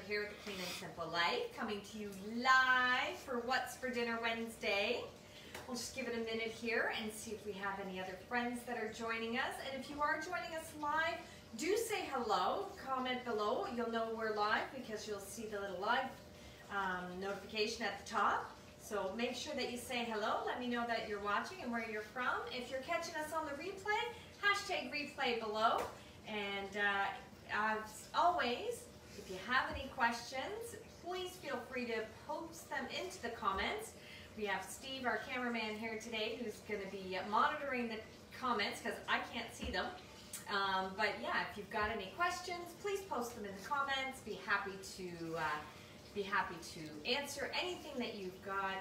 here at the Clean and Simple Life, coming to you live for What's for Dinner Wednesday. We'll just give it a minute here and see if we have any other friends that are joining us. And if you are joining us live, do say hello, comment below. You'll know we're live because you'll see the little live notification at the top. So make sure that you say hello. Let me know that you're watching and where you're from. If you're catching us on the replay, hashtag replay below. And as always, if you have any questions, please feel free to post them into the comments. We have Steve, our cameraman, here today who's going to be monitoring the comments because I can't see them. But yeah, if you've got any questions, please post them in the comments. Be happy to answer anything that you've got.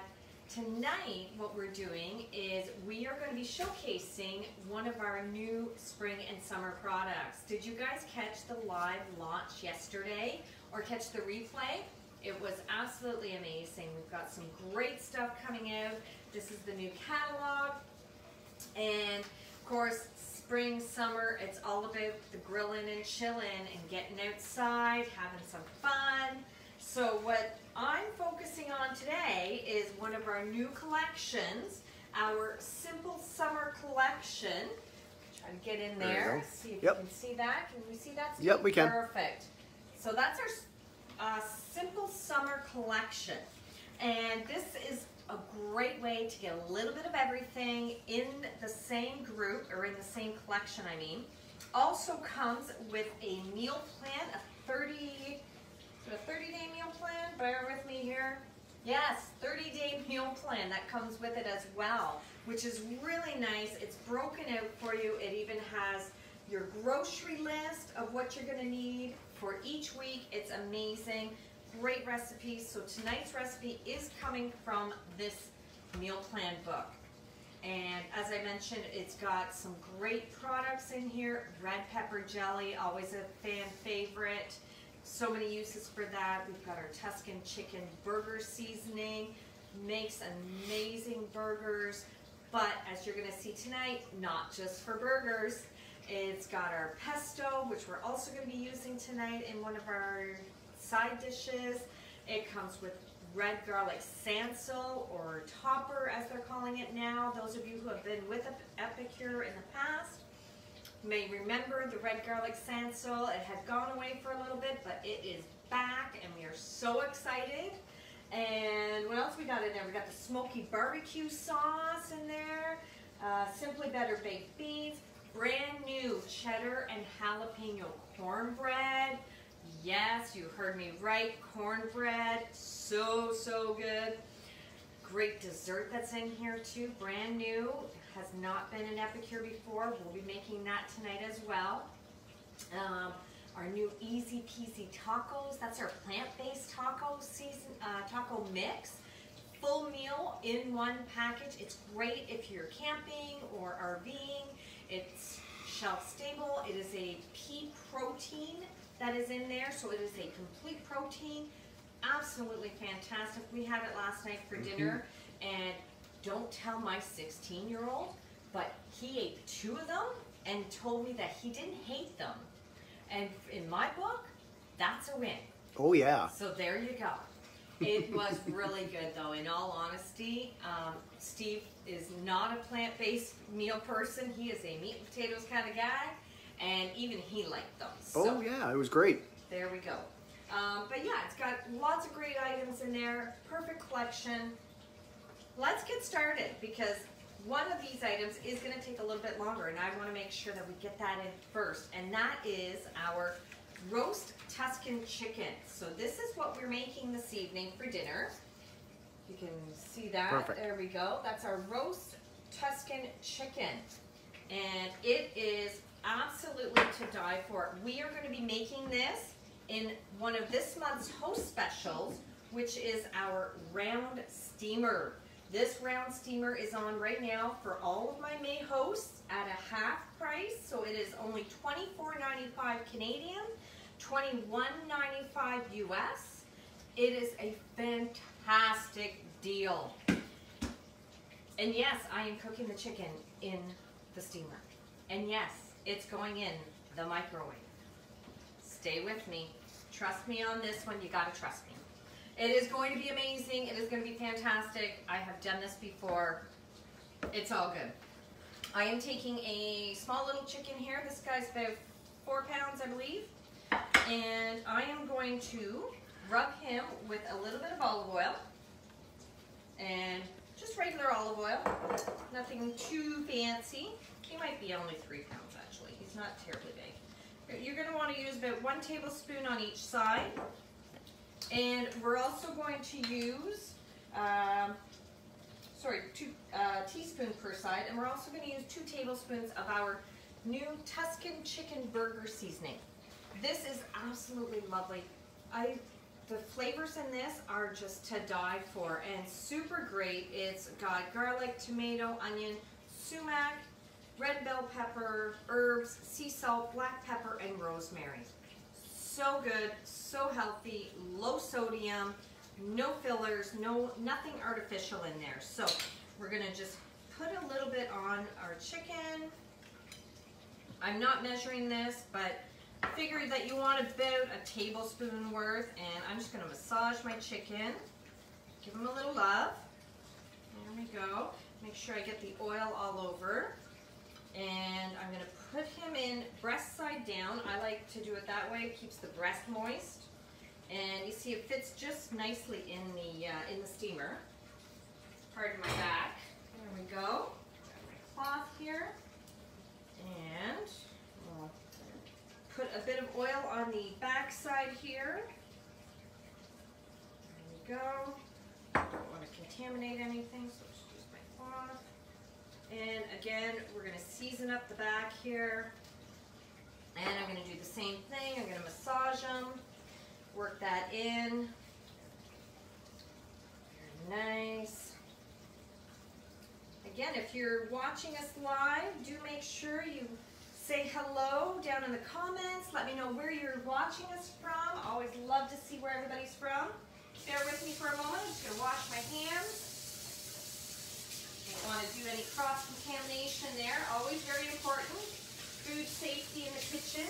Tonight, what we're doing is we are going to be showcasing one of our new spring and summer products. Did you guys catch the live launch yesterday or catch the replay? It was absolutely amazing. We've got some great stuff coming out. This is the new catalog. And of course, spring, summer, it's all about the grilling and chilling and getting outside, having some fun. So what I'm focusing on today is one of our new collections, our Simple Summer Collection. Try to get in there, see if you can see that. Can you see that, Steve? Yep, we can. Perfect. So that's our Simple Summer Collection. And this is a great way to get a little bit of everything in the same group, or in the same collection, I mean. Also comes with a meal plan, a 30-day meal plan, bear with me here. Yes, 30-day meal plan that comes with it as well, which is really nice. It's broken out for you. It even has your grocery list of what you're gonna need for each week. It's amazing, great recipes. So tonight's recipe is coming from this meal plan book. And as I mentioned, it's got some great products in here. Red pepper jelly, always a fan favorite. So many uses for that. We've got our Tuscan chicken burger seasoning, makes amazing burgers, but as you're gonna see tonight, not just for burgers. It's got our pesto, which we're also gonna be using tonight in one of our side dishes. It comes with red garlic sansel, or topper as they're calling it now. Those of you who have been with Epicure in the past may remember the red garlic sansel. It had gone away for a little bit, but it is back and we are so excited. And what else we got in there? We got the smoky barbecue sauce in there, Simply Better baked beans, brand new cheddar and jalapeno cornbread. Yes, you heard me right, cornbread, so good. Great dessert that's in here too, brand new. Has not been in Epicure before. We'll be making that tonight as well. Our new Easy Peasy tacos. That's our plant-based taco mix. Full meal in one package. It's great if you're camping or RVing. It's shelf stable. It is a pea protein that is in there, so it is a complete protein. Absolutely fantastic. We had it last night for dinner, and don't tell my 16-year-old, but he ate 2 of them and told me that he didn't hate them. And in my book, that's a win. Oh yeah. So there you go. It was really good though, in all honesty. Steve is not a plant-based meal person. He is a meat and potatoes kind of guy, and even he liked them. So, yeah, it was great. There we go. But yeah, it's got lots of great items in there, perfect collection. Let's get started because one of these items is going to take a little bit longer, and I want to make sure that we get that in first, and that is our Roast Tuscan Chicken. So this is what we're making this evening for dinner. You can see that. Perfect. There we go. That's our Roast Tuscan Chicken, and it is absolutely to die for. We are going to be making this in one of this month's host specials, which is our round steamer. This round steamer is on right now for all of my May hosts at a half price, so it is only $24.95 Canadian, $21.95 US. It is a fantastic deal. And yes, I am cooking the chicken in the steamer. And yes, it's going in the microwave. Stay with me. Trust me on this one. You gotta trust me. It is going to be amazing. It is going to be fantastic. I have done this before. It's all good. I am taking a small little chicken here. This guy's about 4 pounds, I believe. And I am going to rub him with a little bit of olive oil. And just regular olive oil. Nothing too fancy. He might be only 3 pounds, actually. He's not terribly big. You're going to want to use about 1 tablespoon on each side. And we're also going to use, 2 teaspoons per side, and we're also going to use 2 tablespoons of our new Tuscan chicken burger seasoning. This is absolutely lovely. The flavors in this are just to die for and super great. It's got garlic, tomato, onion, sumac, red bell pepper, herbs, sea salt, black pepper, and rosemary. So good, so healthy, low sodium, no fillers, nothing artificial in there. So we're gonna just put a little bit on our chicken. I'm not measuring this, but figure that you want about a tablespoon worth, and I'm just gonna massage my chicken, give him a little love. There we go. Make sure I get the oil all over. And I'm going to put him in breast side down. I like to do it that way. It keeps the breast moist. And you see it fits just nicely in the steamer. Pardon my back. There we go. Got my cloth here. And we'll put a bit of oil on the back side here. There we go. Don't want to contaminate anything, so just use my cloth. And again, we're going to season up the back here. And I'm going to do the same thing. I'm going to massage them, work that in. Very nice. Again, if you're watching us live, do make sure you say hello down in the comments. Let me know where you're watching us from. Always love to see where everybody's from. Bear with me for a moment. I'm just going to wash my hands. Don't want to do any cross-contamination there. Always very important. Food safety in the kitchen.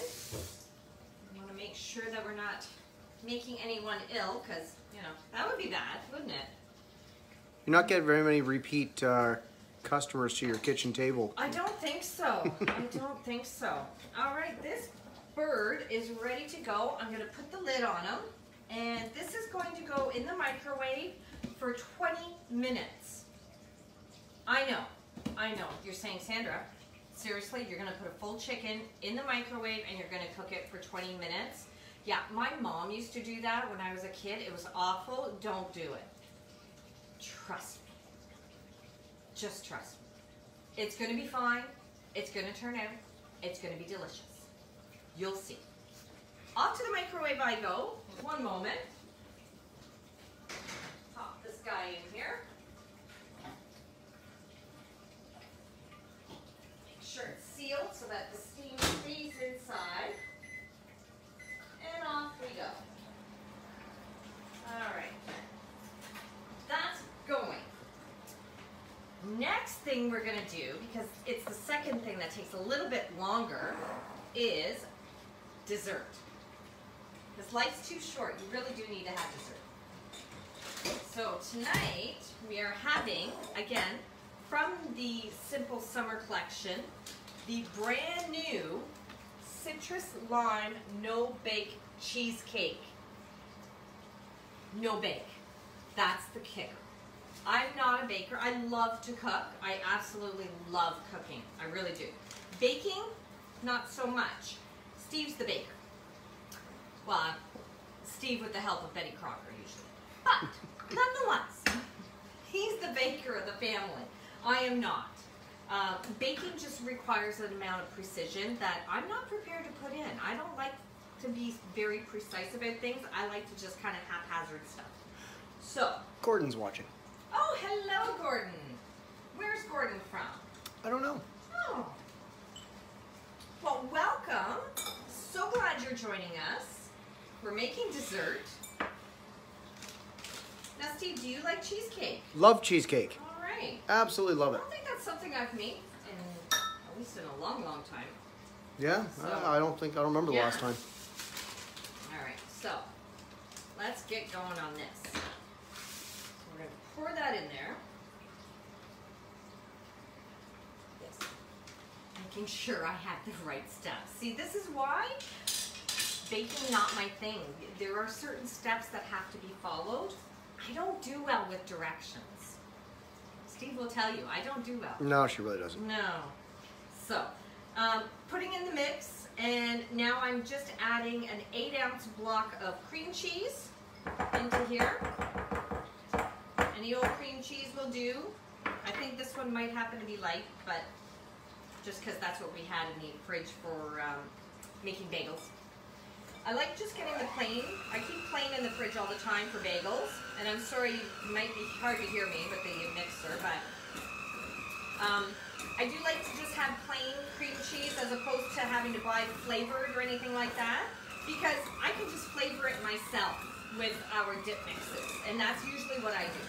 We want to make sure that we're not making anyone ill, because, you know, that would be bad, wouldn't it? You're not getting very many repeat customers to your kitchen table. I don't think so. I don't think so. All right, this bird is ready to go. I'm going to put the lid on him, and this is going to go in the microwave for 20 minutes. I know. You're saying, Sandra, seriously, you're going to put a full chicken in the microwave and you're going to cook it for 20 minutes? Yeah, my mom used to do that when I was a kid. It was awful. Don't do it. Trust me. Just trust me. It's going to be fine. It's going to turn out. It's going to be delicious. You'll see. Off to the microwave I go. One moment. Pop this guy in here. Make sure it's sealed so that the steam stays inside. And off we go. All right. That's going. Next thing we're going to do, because it's the second thing that takes a little bit longer, is dessert. Because life's too short. You really do need to have dessert. So tonight we are having, again, from the Simple Summer Collection, the brand new citrus lime no bake cheesecake. No bake. That's the kicker. I'm not a baker. I love to cook. I absolutely love cooking. I really do. Baking, not so much. Steve's the baker. Well, Steve with the help of Betty Crocker usually. But nonetheless, he's the baker of the family. I am not. Baking just requires an amount of precision that I'm not prepared to put in. I don't like to be very precise about things. I like to just kind of haphazard stuff. So. Gordon's watching. Oh, hello, Gordon. Where's Gordon from? I don't know. Oh. Well, welcome. So glad you're joining us. We're making dessert. Now, Steve, do you like cheesecake? Love cheesecake. All right. Absolutely love I it. don't think that's something I've made in, at least in a long, long time. Yeah? So, I don't remember the last time. All right. So let's get going on this. So we're going to pour that in there. Yes. Making sure I have the right stuff. See, this is why baking not my thing. There are certain steps that have to be followed. I don't do well with directions. Steve will tell you, I don't do well. No, she really doesn't. No. So, putting in the mix, and now I'm just adding an 8-ounce block of cream cheese into here. Any old cream cheese will do. I think this one might happen to be light, but just because that's what we had in the fridge for making bagels. I like just getting the plain. I keep plain in the fridge all the time for bagels. And I'm sorry, you might be hard to hear me with the mixer, but I do like to just have plain cream cheese as opposed to having to buy flavored or anything like that, because I can just flavor it myself with our dip mixes, and that's usually what I do.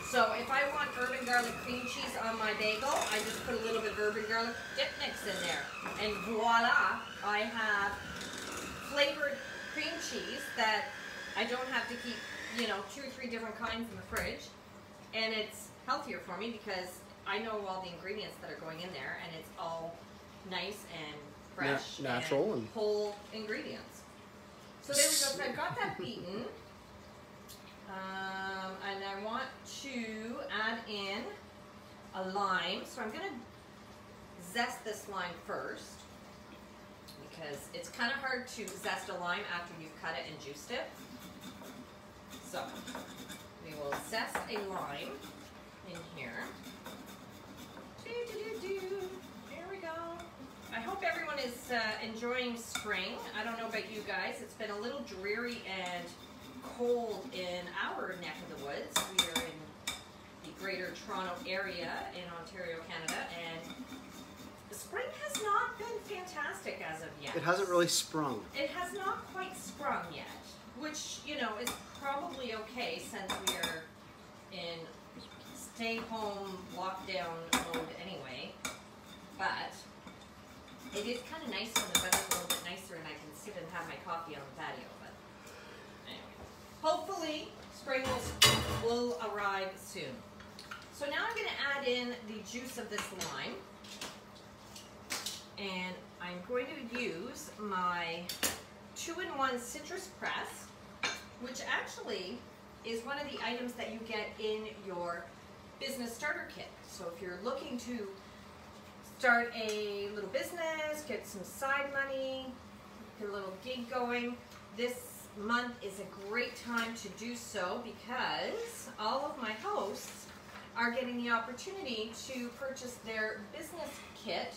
So if I want herb and garlic cream cheese on my bagel, I just put a little bit of herb and garlic dip mix in there, and voila, I have flavored cream cheese that I don't have to keep, 2 or 3 different kinds in the fridge, and it's healthier for me because I know all the ingredients that are going in there, and it's all nice and fresh, natural, and whole ingredients. So there we go. So I've got that beaten, and I want to add in a lime. So I'm going to zest this lime first, because it's kind of hard to zest a lime after you've cut it and juiced it. So we will zest a lime in here. There we go. I hope everyone is enjoying spring. I don't know about you guys. It's been a little dreary and cold in our neck of the woods. We are in the Greater Toronto area in Ontario, Canada, and the spring has not been fantastic as of yet. It hasn't really sprung. It has not quite sprung yet, which, is probably okay since we are in stay-home lockdown mode anyway. But it is kind of nice when the weather's a little bit nicer and I can sit and have my coffee on the patio. But anyway, hopefully spring will arrive soon. So now I'm going to add in the juice of this lime. And I'm going to use my 2-in-1 citrus press, which actually is one of the items that you get in your business starter kit. So if you're looking to start a little business, get some side money, get a little gig going, this month is a great time to do so, because all of my hosts are getting the opportunity to purchase their business kit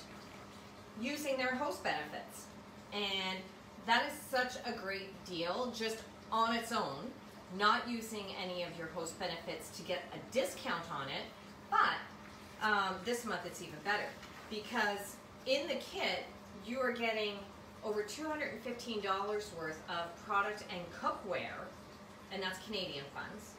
using their host benefits. And that is such a great deal just on its own, not using any of your host benefits to get a discount on it. But this month it's even better, because in the kit you are getting over $215 worth of product and cookware, and that's Canadian funds.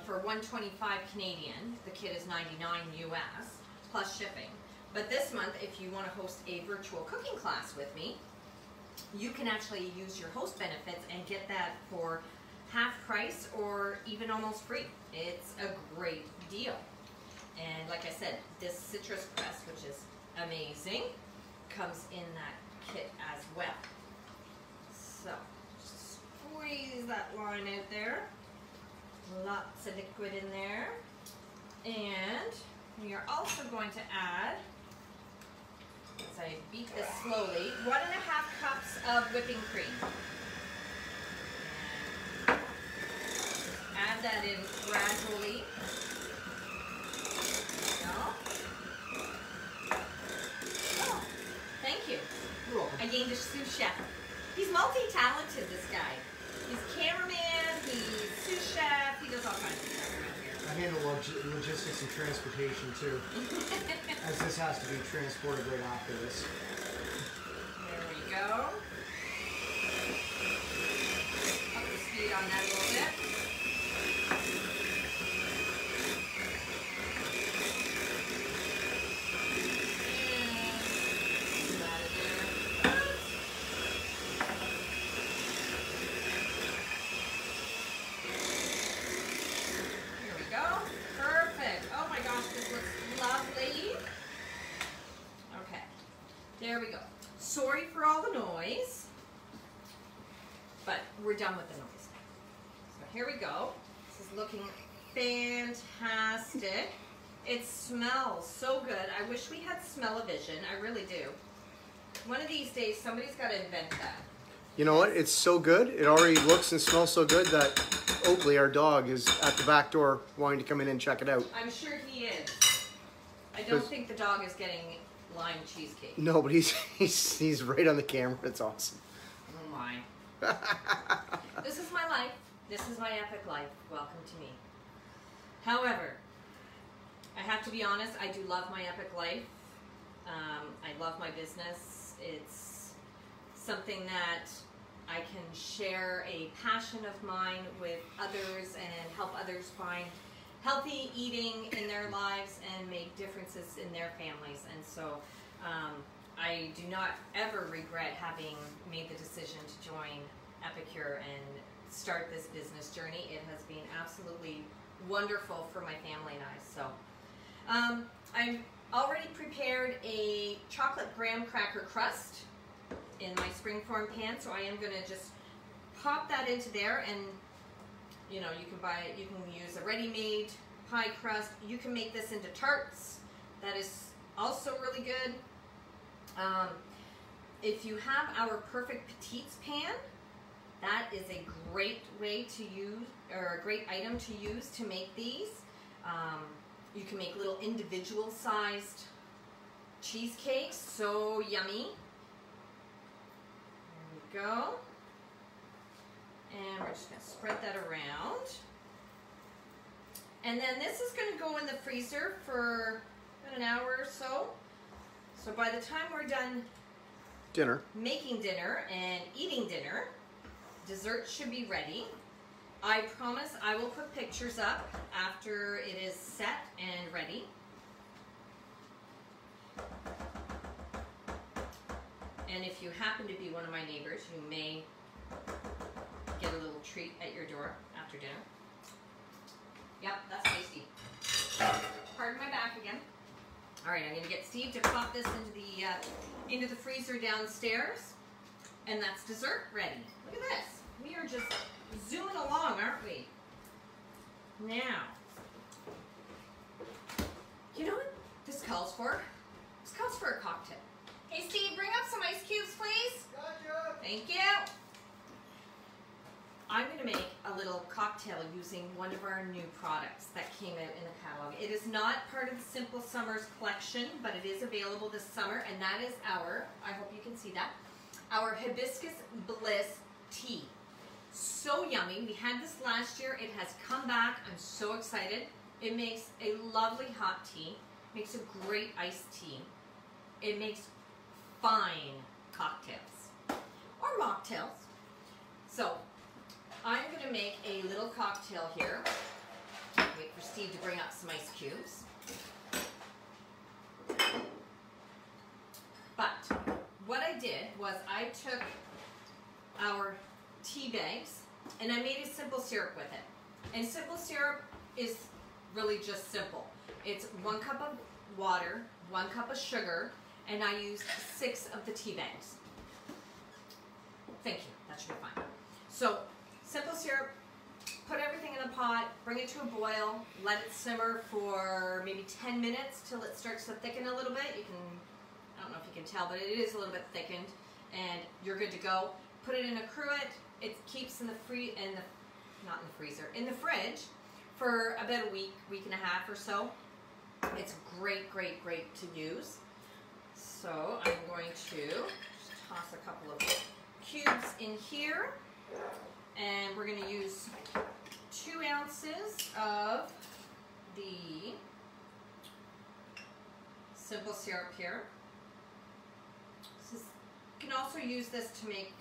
For $125 Canadian, the kit is $99 US plus shipping. But this month, if you want to host a virtual cooking class with me, you can actually use your host benefits and get that for half price or even almost free. It's a great deal. And like I said, this citrus press, which is amazing, comes in that kit as well. So, just squeeze that line out there. Lots of liquid in there. And we are also going to add, as I beat this slowly, 1.5 cups of whipping cream. And add that in gradually. There we go. Oh, thank you. You're welcome. I gained a sous chef. He's multi-talented, this guy. He's cameraman, he's sous chef, he does all kinds of stuff around here. I handle logistics and transportation too, as this has to be transported right after this. There we go. Up the speed on that a little bit. And that is there. noise, but we're done with the noise. So here we go. This is looking fantastic. It smells so good. I wish we had smell-o-vision. I really do. One of these days, somebody's got to invent that. You know what? It's so good. It already looks and smells so good that Oakley, our dog, is at the back door wanting to come in and check it out. I'm sure he is. I don't think the dog is getting lime cheesecake. No, but he's right on the camera. It's awesome. Oh my. This is my life. This is my epic life. Welcome to me. However, I have to be honest, I do love my epic life. I love my business. It's something that I can share a passion of mine with others and help others find healthy eating in their lives and make differences in their families. And so I do not ever regret having made the decision to join Epicure and start this business journey. It has been absolutely wonderful for my family and I. So I've already prepared a chocolate graham cracker crust in my springform pan, so I am going to just pop that into there. And you know, you can use a ready-made pie crust. You can make this into tarts. That is also really good. If you have our perfect petites pan, that is a great way to use, or a great item to use to make these. You can make little individual sized cheesecakes, so yummy. There we go. And we're just going to spread that around. And then this is going to go in the freezer for about an hour or so. So by the time we're done making dinner and eating dinner, dessert should be ready. I promise I will put pictures up after it is set and ready. And if you happen to be one of my neighbors, you may get a little treat at your door after dinner. Yep, that's tasty. Pardon my back again. All right, I'm going to get Steve to pop this into the freezer downstairs, and that's dessert ready. Look at this. We are just zooming along, aren't we? Now, you know what this calls for? This calls for a cocktail. Hey, Steve, bring up some ice cubes, please. Gotcha. Thank you. I'm going to make a little cocktail using one of our new products that came out in the catalog. It is not part of the Simple Summers collection, but it is available this summer, and that is our, I hope you can see that, our Hibiscus Bliss tea. So yummy. We had this last year. It has come back. I'm so excited. It makes a lovely hot tea. Makes a great iced tea. It makes fine cocktails or mocktails. So I'm going to make a little cocktail here. Wait for Steve to bring up some ice cubes. But what I did was I took our tea bags and I made a simple syrup with it. And simple syrup is really just simple. It's 1 cup of water, 1 cup of sugar, and I used 6 of the tea bags. Thank you, that should be fine. So, simple syrup, put everything in a pot, bring it to a boil, let it simmer for maybe 10 minutes till it starts to thicken a little bit. You can, I don't know if you can tell, but it is a little bit thickened, and you're good to go. Put it in a cruet. It keeps in the fridge for about a week, week and a half or so. It's great, great, great to use. So I'm going to just toss a couple of cubes in here, and we're going to use 2 ounces of the simple syrup here. You can also use this to make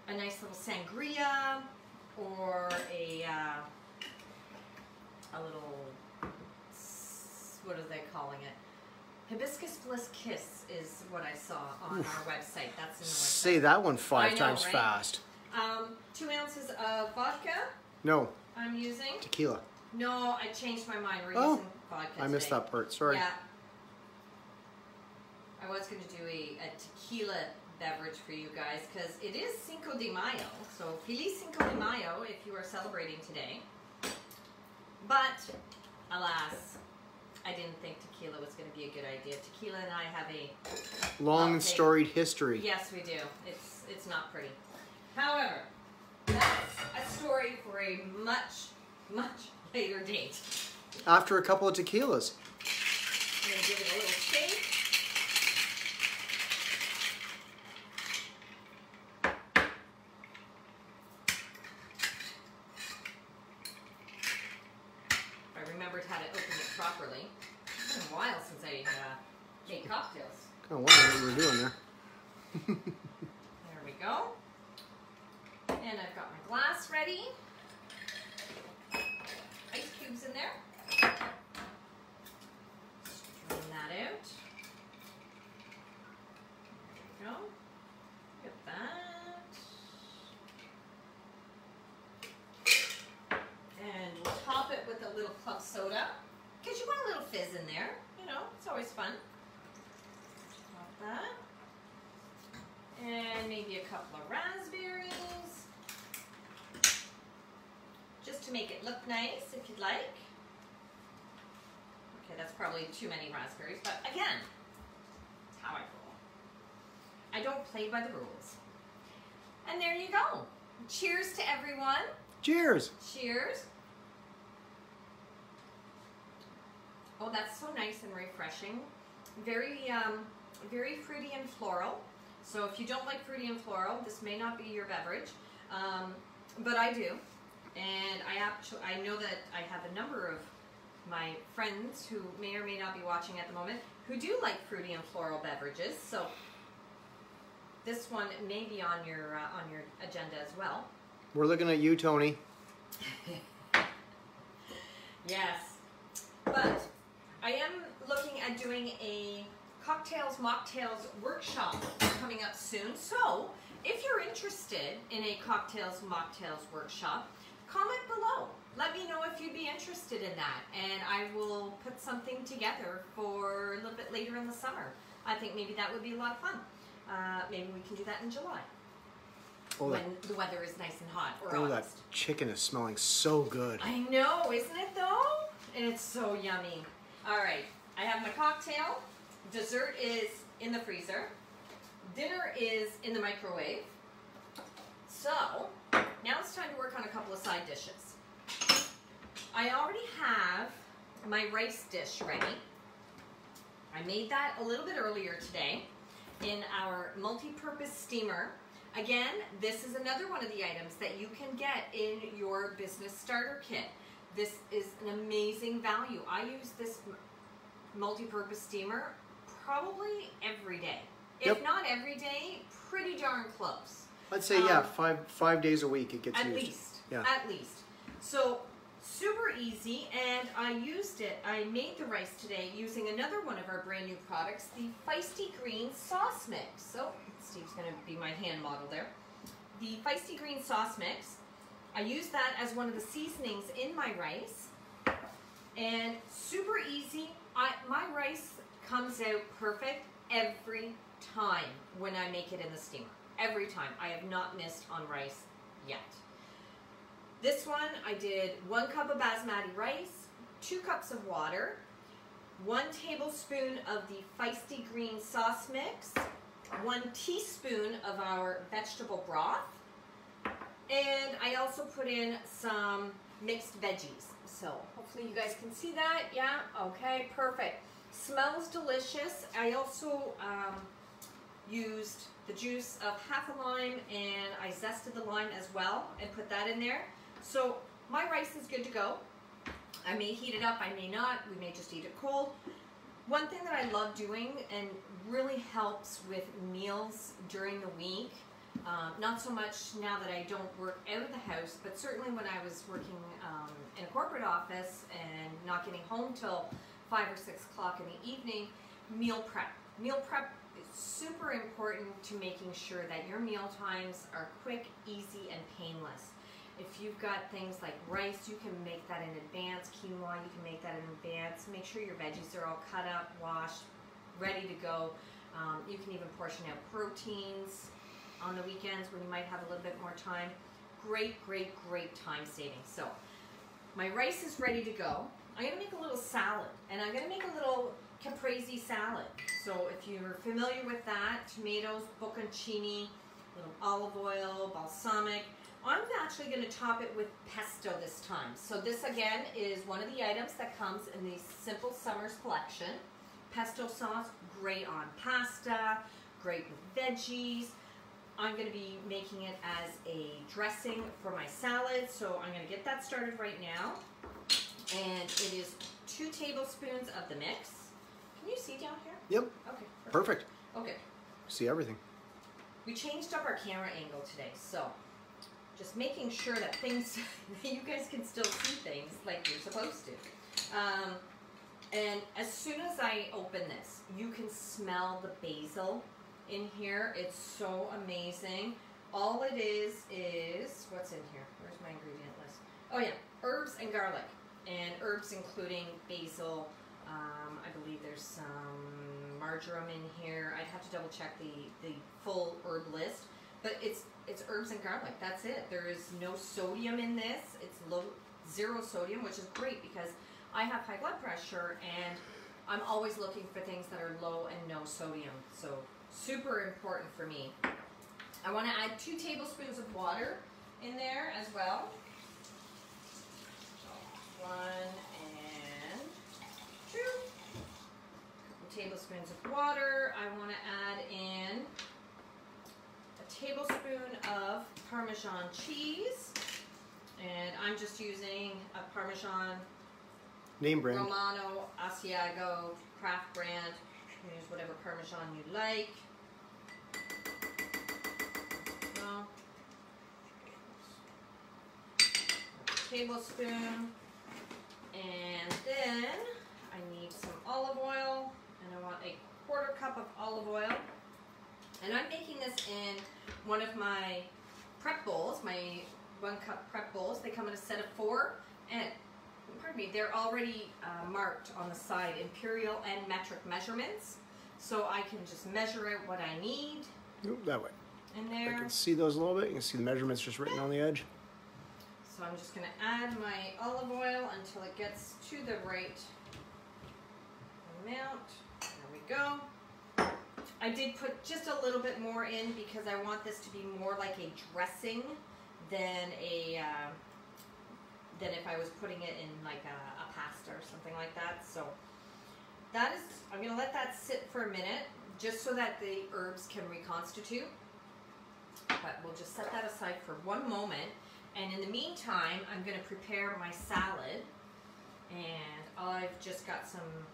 a nice little sangria or a little, what are they calling it? Hibiscus Bliss Kiss is what I saw on our website. That's in the website. Say that one 5 times right? fast. 2 ounces of vodka. No. I'm using. Tequila. No, I changed my mind. We're using vodka I missed today. that part. Sorry. Yeah. I was going to do a tequila beverage for you guys because it is Cinco de Mayo. So Feliz Cinco de Mayo if you are celebrating today. But alas, I didn't think tequila was going to be a good idea. Tequila and I have a long and storied history. Yes, we do. It's not pretty. However, that's a story for a much, much later date. After a couple of tequilas. I'm going to give it a little shake. I remembered how to open it properly. It's been a while since I made cocktails. Kind of wondering what you were doing there. There we go. And I've got my glass ready. Ice cubes in there. Strain that out. There we go. Look at that. And we'll top it with a little club soda. Because you want a little fizz in there. You know, it's always fun. Top that. And maybe a couple of raspberries. Just to make it look nice, if you'd like. Okay, that's probably too many raspberries, but again, that's how I roll. I don't play by the rules. And there you go. Cheers to everyone. Cheers. Cheers. Oh, that's so nice and refreshing. Very, very fruity and floral. So if you don't like fruity and floral, this may not be your beverage, but I do. And I know that I have a number of my friends who may or may not be watching at the moment who do like fruity and floral beverages. So this one may be on your agenda as well. We're looking at you, Tony. Yes, but I am looking at doing a cocktails, mocktails workshop coming up soon. So if you're interested in a cocktails, mocktails workshop, comment below. Let me know if you'd be interested in that, and I will put something together for a little bit later in the summer. I think maybe that would be a lot of fun. Maybe we can do that in July, when the weather is nice and hot, or August. That chicken is smelling so good. I know, isn't it though? And it's so yummy. All right, I have my cocktail. Dessert is in the freezer. Dinner is in the microwave. So now it's time to work on a couple of side dishes. I already have my rice dish ready. I made that a little bit earlier today in our multi-purpose steamer. Again, this is another one of the items that you can get in your business starter kit. This is an amazing value. I use this multi-purpose steamer probably every day. If not every day, pretty darn close. I'd say, yeah, five days a week it gets used. At least. Yeah. At least. So, super easy, and I used it. I made the rice today using another one of our brand new products, the Feisty Green Sauce Mix. So, Steve's going to be my hand model there. The Feisty Green Sauce Mix. I use that as one of the seasonings in my rice. And super easy. My rice comes out perfect every time when I make it in the steamer. Every time. I have not missed on rice yet. This one, I did 1 cup of basmati rice, 2 cups of water, 1 tablespoon of the Feisty Green Sauce Mix, 1 teaspoon of our vegetable broth, and I also put in some mixed veggies. So hopefully you guys can see that. Yeah, okay, perfect. Smells delicious. I also used the juice of half a lime, and I zested the lime as well and put that in there. So my rice is good to go. I may heat it up, I may not. We may just eat it cold. One thing that I love doing and really helps with meals during the week, not so much now that I don't work out of the house, but certainly when I was working in a corporate office and not getting home till 5 or 6 o'clock in the evening, meal prep. Meal prep is super important to making sure that your meal times are quick, easy, and painless. If you've got things like rice, you can make that in advance. Quinoa, you can make that in advance. Make sure your veggies are all cut up, washed, ready to go. You can even portion out proteins on the weekends when you might have a little bit more time. Great, great, great time saving. So my rice is ready to go. I'm gonna make a little salad, and I'm gonna make a little caprese salad. So if you're familiar with that, tomatoes, bocconcini, little olive oil, balsamic. I'm actually gonna top it with pesto this time. So this again is one of the items that comes in the Simple Summers collection. Pesto sauce, great on pasta, great with veggies. I'm gonna be making it as a dressing for my salad, so I'm gonna get that started right now. And it is 2 tablespoons of the mix. Can you see down here? Yep. Okay. Perfect. Okay. See everything. We changed up our camera angle today, so just making sure that things, you guys can still see things like you're supposed to. And as soon as I open this, you can smell the basil in here. It's so amazing. All it is, what's in here? Where's my ingredient list? Oh yeah, herbs and garlic. And herbs including basil. I believe there's some marjoram in here. I'd have to double check the full herb list. But it's herbs and garlic. That's it. There is no sodium in this. It's zero sodium, which is great because I have high blood pressure and I'm always looking for things that are low and no sodium. So super important for me. I want to add 2 tablespoons of water in there as well. 1 and 2 tablespoons of water. I want to add in a tablespoon of Parmesan cheese, and I'm just using a Parmesan Name brand. Romano, Asiago, craft brand. You can use whatever Parmesan you like. So, a tablespoon. And then I need some olive oil, and I want a 1/4 cup of olive oil. And I'm making this in one of my prep bowls, my 1-cup prep bowls. They come in a set of 4, and pardon me, they're already marked on the side, imperial and metric measurements. So I can just measure out what I need. Oop, that way. In there. I can see those a little bit. You can see the measurements just written on the edge. So I'm just going to add my olive oil until it gets to the right amount. There we go. I did put just a little bit more in because I want this to be more like a dressing than than if I was putting it in like a pasta or something like that. So that is, I'm going to let that sit for a minute just so that the herbs can reconstitute. But we'll just set that aside for one moment. And in the meantime, I'm going to prepare my salad. And I've just got some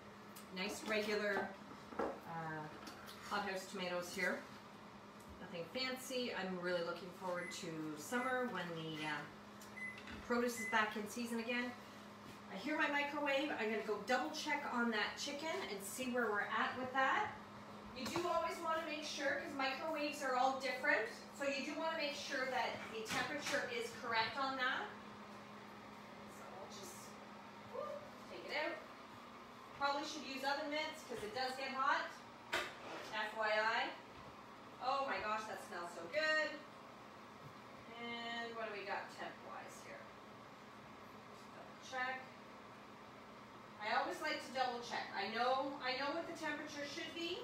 nice regular hothouse tomatoes here. Nothing fancy. I'm really looking forward to summer when the produce is back in season again. I hear my microwave. I'm going to go double check on that chicken and see where we're at with that. You do always want to make sure, because microwaves are all different, so you do want to make sure that the temperature is correct on that. So I'll just take it out. Probably should use oven mitts because it does get hot. FYI. Oh my gosh, that smells so good. And what do we got temp-wise here? Just double check. I always like to double check. I know what the temperature should be,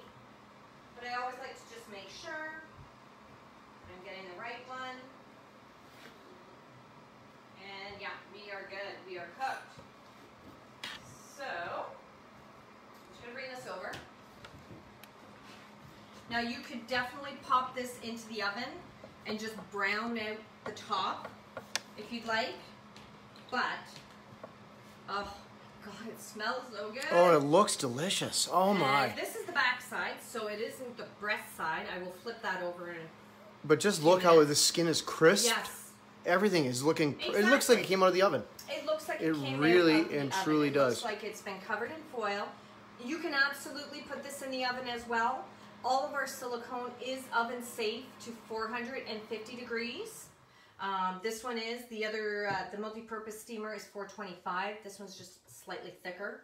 but I always like to just make sure I'm getting the right one. And yeah, we are good. We are cooked. So, I'm just going to bring this over. Now you could definitely pop this into the oven and just brown out the top if you'd like, but, oh God, it smells so good. Oh, it looks delicious. Oh my. And this is the back side, so it isn't the breast side. I will flip that over in But just look how the skin is crisp. Yes. Everything is looking, Exactly. It looks like it came out of the oven. It looks like It came really out of the and oven. truly It does. looks like it's been covered in foil. You can absolutely put this in the oven as well. All of our silicone is oven safe to 450 degrees. This one is, the other, the multi-purpose steamer is 425. This one's just slightly thicker.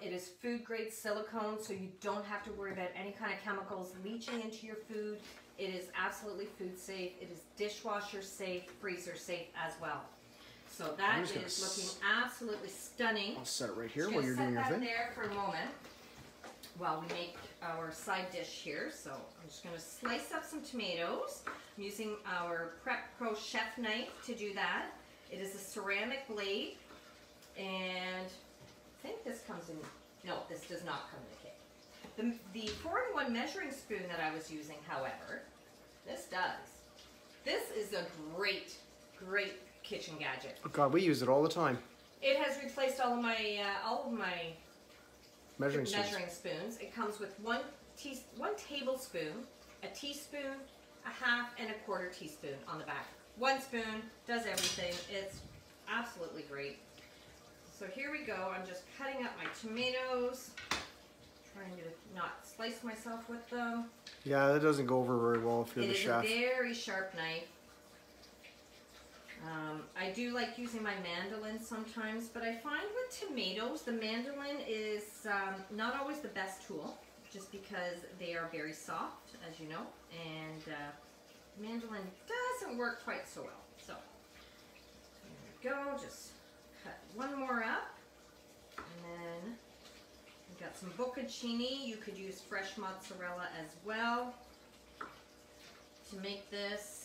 It is food grade silicone, so you don't have to worry about any kind of chemicals leaching into your food. It is absolutely food safe. It is dishwasher safe, freezer safe as well. So that is looking absolutely stunning. I'll set it right here while you're doing your thing. Set that there for a moment while we make our side dish here. So I'm just going to slice up some tomatoes. I'm using our Prep Pro chef knife to do that. It is a ceramic blade, and I think this comes in, no, this does not come in a kit. The 4-in-1 measuring spoon that I was using, however, this does. This is a great, great kitchen gadget. Oh God, we use it all the time. It has replaced all of my measuring spoons. It comes with one tablespoon, a teaspoon, a half, and a quarter teaspoon on the back. One spoon does everything. It's absolutely great. So here we go. I'm just cutting up my tomatoes, trying to not slice myself with them. Yeah, that doesn't go over very well if you're the chef. It is a very sharp knife. I do like using my mandolin sometimes, but I find with tomatoes, the mandolin is not always the best tool, just because they are very soft, as you know, and mandolin doesn't work quite so well. So there we go, just cut one more up, and then we've got some bocconcini. You could use fresh mozzarella as well to make this.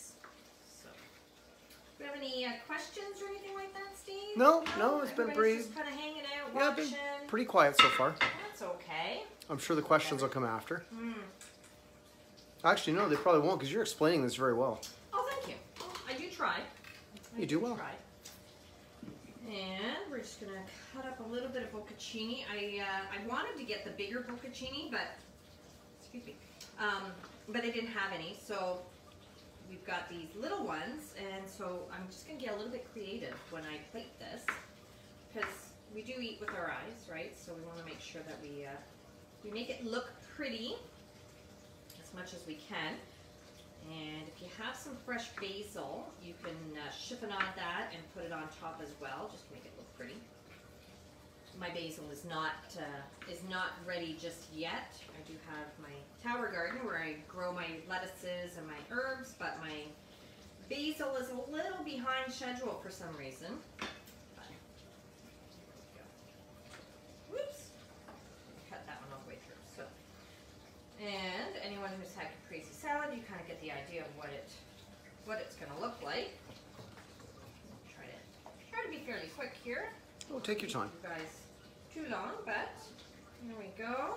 Do you have any questions or anything like that, Steve? No, it's been pretty. Just kind of hanging out, watching. Yeah, been pretty quiet so far. That's okay. I'm sure the questions will come after. Actually, no, they probably won't because you're explaining this very well. Oh, thank you. I do try. You do well. And we're just gonna cut up a little bit of bocconcini. I wanted to get the bigger bocconcini, but excuse me, but they didn't have any, so. We've got these little ones, and so I'm just going to get a little bit creative when I plate this, because we do eat with our eyes, right? So we want to make sure that we make it look pretty as much as we can. And if you have some fresh basil, you can chiffonade that and put it on top as well, just to make it look pretty. My basil is not ready just yet. I do have my tower garden where I grow my lettuces and my herbs, but my basil is a little behind schedule for some reason. But, whoops! Cut that one all the way through. So, and anyone who's had caprese salad, you kind of get the idea of what it's going to look like. Try to be fairly quick here. Oh, take your time. You guys too long, but here we go.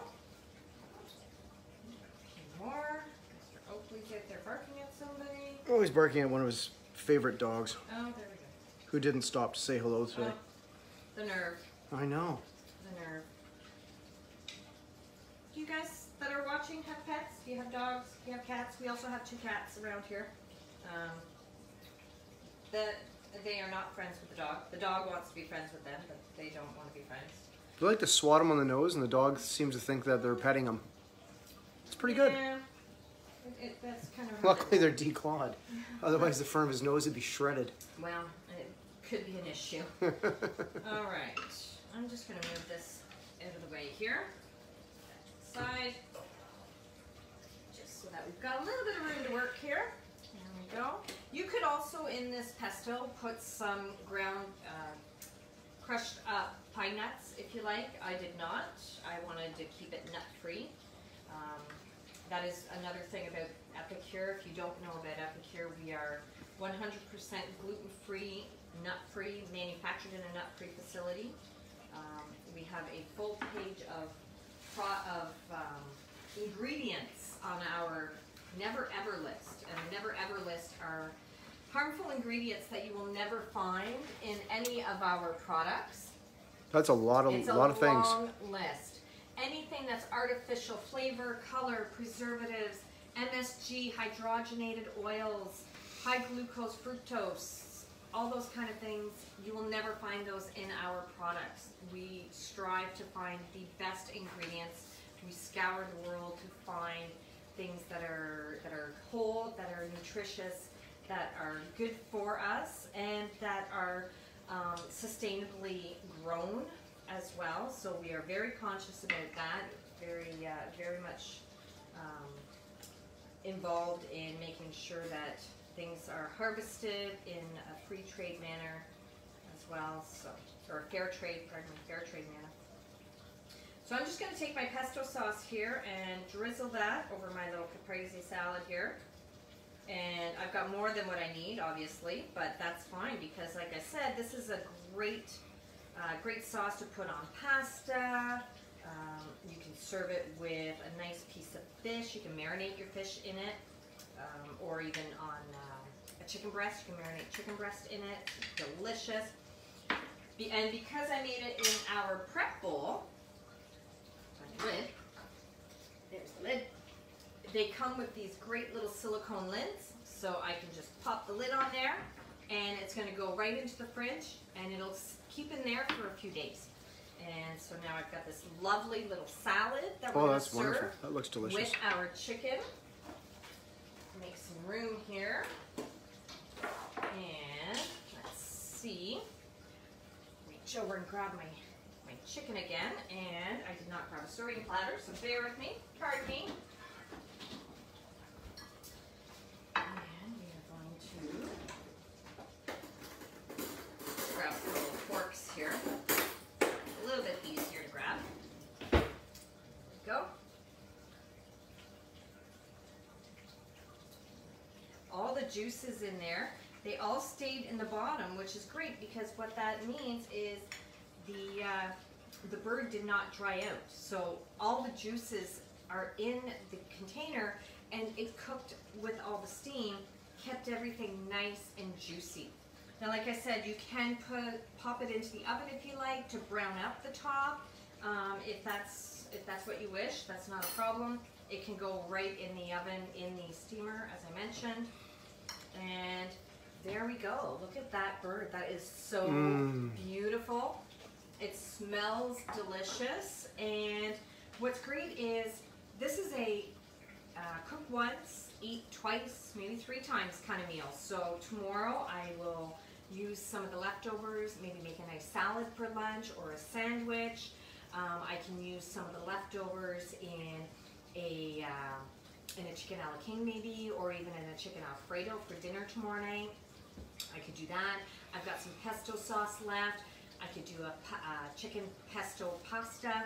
More. Mr. Oakley's out there barking at somebody. Oh, he's barking at one of his favorite dogs. Oh, there we go. Who didn't stop to say hello today. Oh, the nerve. I know. The nerve. Do you guys that are watching have pets? Do you have dogs? Do you have cats? We also have 2 cats around here. They are not friends with the dog. The dog wants to be friends with them, but they don't want to be friends. You like to swat him on the nose, and the dog seems to think that they're petting him. It's pretty good. Yeah, that's kind of. Luckily, they're declawed. Otherwise, the front of his nose would be shredded. Well, it could be an issue. All right, I'm just going to move this out of the way here. Side, just so that we've got a little bit of room to work here. There we go. You could also, in this pesto, put some ground crushed up pine nuts, if you like. I did not. I wanted to keep it nut-free. That is another thing about Epicure. If you don't know about Epicure, we are 100% gluten-free, nut-free, manufactured in a nut-free facility. We have a full page of ingredients on our Never Ever list. And the Never Ever list are harmful ingredients that you will never find in any of our products. That's a lot of things. It's a long list. Anything that's artificial flavor, color, preservatives, MSG, hydrogenated oils, high glucose fructose, all those kind of things, you will never find those in our products. We strive to find the best ingredients. We scour the world to find things that are whole, that are nutritious, that are good for us, and that are sustainably grown as well, so we are very conscious about that, very much involved in making sure that things are harvested in a free trade manner as well, so, or fair trade manner. So I'm just going to take my pesto sauce here and drizzle that over my little caprese salad here. And I've got more than what I need, obviously, but that's fine because, like I said, this is a great sauce to put on pasta. You can serve it with a nice piece of fish. You can marinate your fish in it, or even on a chicken breast. You can marinate chicken breast in it. It's delicious. And because I made it in our prep bowl, lid. There's the lid. They come with these great little silicone lids, so I can just pop the lid on there, and it's going to go right into the fridge, and it'll keep in there for a few days. And so now I've got this lovely little salad that we're going to serve. Wonderful. That looks delicious. With our chicken. Make some room here. And let's see. Reach over and grab my chicken again, and I did not grab a serving platter, so bear with me, pardon me. And we are going to grab the little forks here. A little bit easier to grab. There we go. All the juices in there, they all stayed in the bottom, which is great because what that means is the bird did not dry out. So all the juices are in the container, and it cooked with all the steam, kept everything nice and juicy. Now, like I said, you can pop it into the oven if you like to brown up the top. If that's what you wish, that's not a problem. It can go right in the oven in the steamer, as I mentioned. And there we go. Look at that bird. That is so beautiful. It smells delicious, and what's great is this is a cook once, eat twice, maybe 3 times kind of meal. So tomorrow I will use some of the leftovers, maybe make a nice salad for lunch or a sandwich. I can use some of the leftovers in a chicken a la king maybe, or even in a chicken alfredo for dinner tomorrow night. I could do that. I've got some pesto sauce left. I could do a chicken pesto pasta,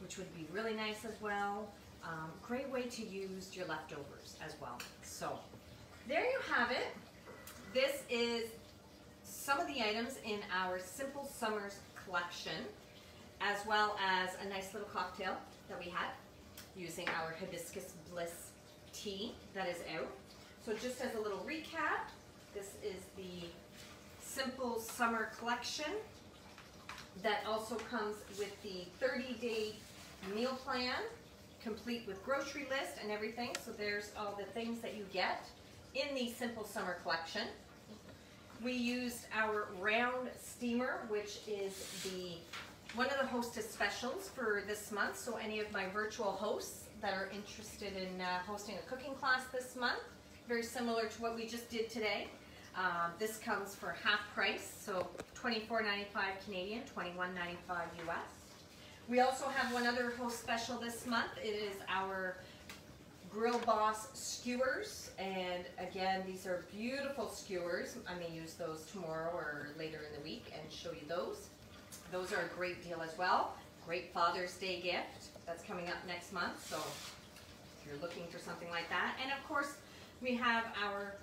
which would be really nice as well. Great way to use your leftovers as well. So there you have it. This is some of the items in our Simple Summers collection, as well as a nice little cocktail that we had using our Hibiscus Bliss tea that is out. So just as a little recap, this is the Simple Summer collection that also comes with the 30-day meal plan, complete with grocery list and everything. So there's all the things that you get in the Simple Summer collection. We used our round steamer, which is one of the hostess specials for this month. So any of my virtual hosts that are interested in hosting a cooking class this month, very similar to what we just did today. This comes for half price, so $24.95 Canadian, $21.95 US. We also have one other host special this month. It is our Grill Boss skewers, and again, these are beautiful skewers. I may use those tomorrow or later in the week and show you those. Those are a great deal as well. Great Father's Day gift. That's coming up next month, so if you're looking for something like that. And of course, we have our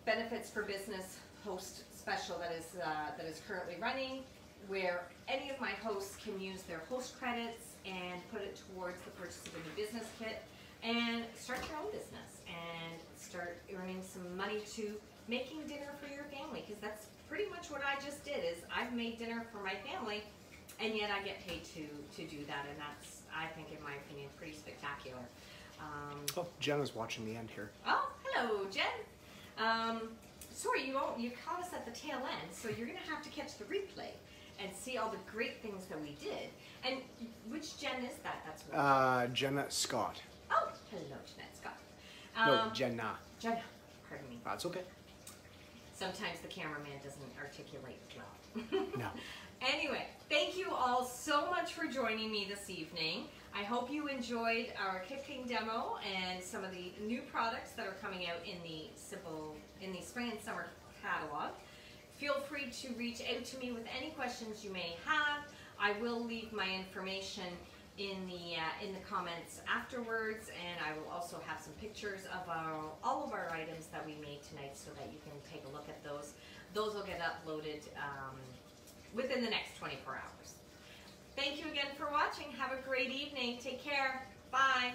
Benefits for Business host special that is currently running, where any of my hosts can use their host credits and put it towards the purchase of a new business kit and start your own business and start earning some money to making dinner for your family, because that's pretty much what I just did. Is I've made dinner for my family, and yet I get paid to do that, and that's, I think, in my opinion, pretty spectacular. Oh, Jenna's watching the end here. Oh, hello, Jen. Sorry, you caught us at the tail end, so you're going to have to catch the replay and see all the great things that we did. And which Jen is that? That's what Jenna Scott. Oh, hello, Jeanette Scott. No, Jenna. Jenna, pardon me. That's okay. Sometimes the cameraman doesn't articulate well. No. Anyway, thank you all so much for joining me this evening. I hope you enjoyed our cooking demo and some of the new products that are coming out in the spring and summer catalog. Feel free to reach out to me with any questions you may have. I will leave my information in the comments afterwards, and I will also have some pictures of all of our items that we made tonight so that you can take a look at those. Those will get uploaded within the next 24 hours. Thank you again for watching. Have a great evening. Take care. Bye.